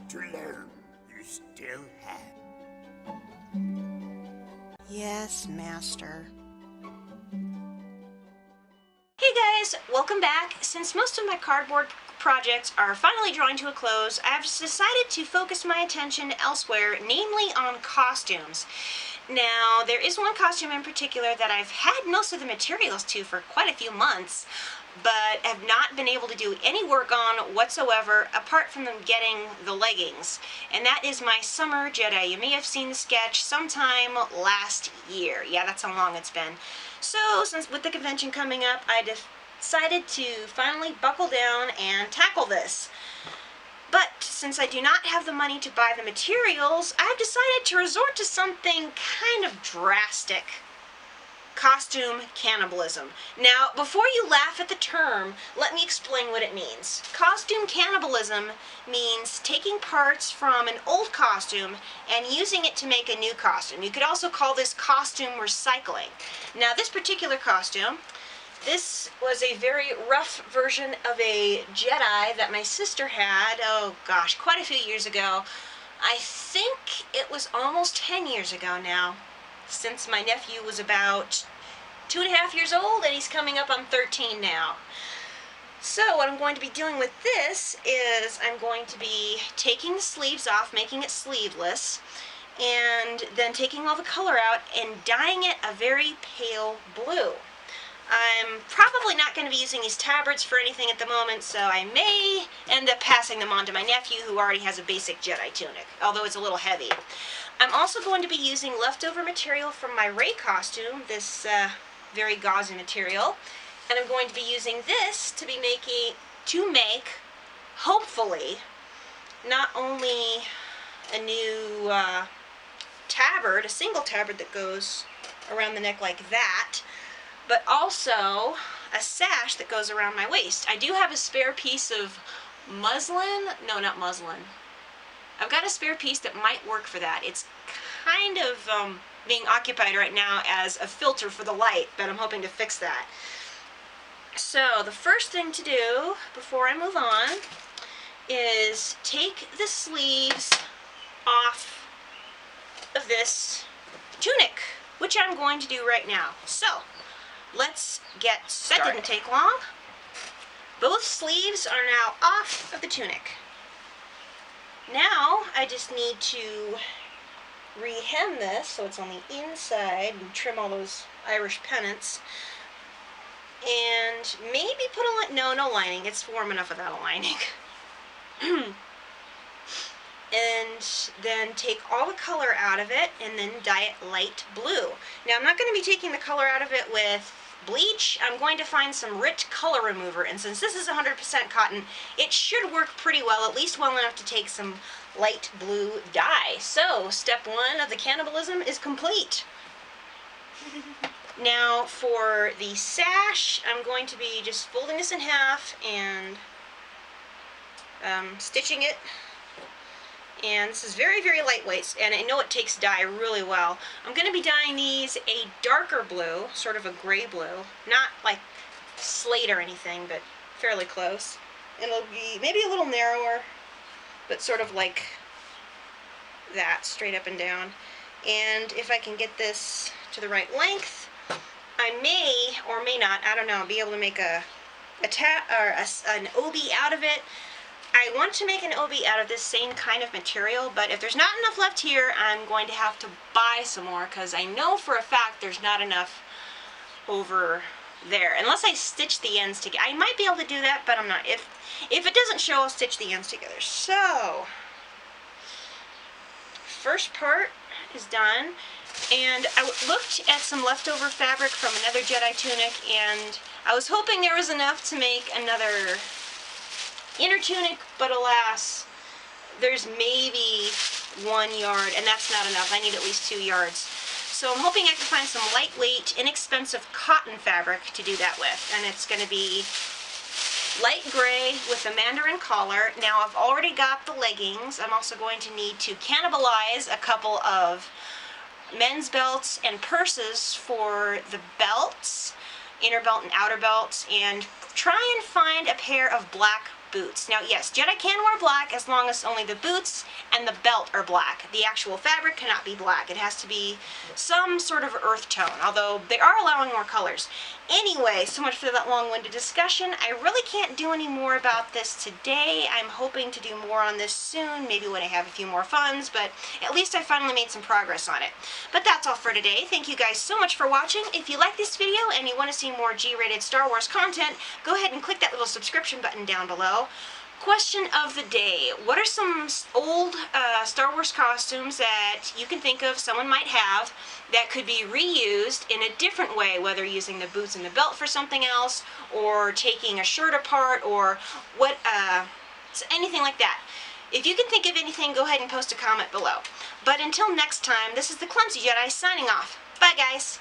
to learn, you still have. Yes, Master. Hey guys, welcome back. Since most of my cardboard projects are finally drawing to a close, I've decided to focus my attention elsewhere, namely on costumes. Now, there is one costume in particular that I've had most of the materials to for quite a few months, but have not been able to do any work on whatsoever apart from them getting the leggings. And that is my Summer Jedi. You may have seen the sketch sometime last year. Yeah, that's how long it's been. So, since with the convention coming up, I decided to finally buckle down and tackle this. But since I do not have the money to buy the materials, I've decided to resort to something kind of drastic. Costume cannibalism. Now, before you laugh at the term, let me explain what it means. Costume cannibalism means taking parts from an old costume and using it to make a new costume. You could also call this costume recycling. Now, this particular costume, this was a very rough version of a Jedi that my sister had, oh gosh, quite a few years ago. I think it was almost 10 years ago now, since my nephew was about 2.5 years old and he's coming up on 13 now. So what I'm going to be doing with this is I'm going to be taking the sleeves off, making it sleeveless, and then taking all the color out and dyeing it a very pale blue. I'm probably not going to be using these tabards for anything at the moment, so I may end up passing them on to my nephew, who already has a basic Jedi tunic, although it's a little heavy. I'm also going to be using leftover material from my Rey costume, this very gauzy material, and I'm going to be using this to make, hopefully, not only a new tabard, a single tabard that goes around the neck like that, but also a sash that goes around my waist. I do have a spare piece of muslin. No, not muslin. I've got a spare piece that might work for that. It's kind of being occupied right now as a filter for the light, but I'm hoping to fix that. So the first thing to do before I move on is take the sleeves off of this tunic, which I'm going to do right now. So let's get started. That didn't take long. Both sleeves are now off of the tunic. Now I just need to rehem this so it's on the inside and trim all those Irish pennants. And maybe put a no lining. It's warm enough without a lining. And then take all the color out of it and then dye it light blue. Now I'm not going to be taking the color out of it with bleach. I'm going to find some rich color remover, and since this is 100% cotton, it should work pretty well, at least well enough to take some light blue dye. So step one of the cannibalism is complete. Now for the sash, I'm going to be just folding this in half and stitching it. And this is very, very lightweight, and I know it takes dye really well. I'm going to be dyeing these a darker blue, sort of a gray blue. Not like slate or anything, but fairly close. And it'll be maybe a little narrower, but sort of like that, straight up and down. And if I can get this to the right length, I may, or may not, I don't know, be able to make an OB out of it. I want to make an OB out of this same kind of material, but if there's not enough left here, I'm going to have to buy some more, because I know for a fact there's not enough over there. Unless I stitch the ends together. I might be able to do that, but I'm not. If it doesn't show, I'll stitch the ends together. So, first part is done, and I looked at some leftover fabric from another Jedi tunic, and I was hoping there was enough to make another inner tunic, but alas, there's maybe 1 yard, and that's not enough. I need at least 2 yards. So I'm hoping I can find some lightweight, inexpensive cotton fabric to do that with, and it's going to be light gray with a mandarin collar. Now I've already got the leggings. I'm also going to need to cannibalize a couple of men's belts and purses for the belts, inner belt and outer belts, and try and find a pair of black boots. Now, yes, Jedi can wear black as long as only the boots and the belt are black. The actual fabric cannot be black. It has to be some sort of earth tone, although they are allowing more colors. Anyway, so much for that long-winded discussion. I really can't do any more about this today. I'm hoping to do more on this soon, maybe when I have a few more funds, but at least I finally made some progress on it. But that's all for today. Thank you guys so much for watching. If you like this video and you want to see more G-rated Star Wars content, go ahead and click that little subscription button down below. Question of the day. What are some old Star Wars costumes that you can think of someone might have that could be reused in a different way, whether using the boots and the belt for something else, or taking a shirt apart, or what, anything like that? If you can think of anything, go ahead and post a comment below. But until next time, this is the Clumsy Jedi signing off. Bye, guys!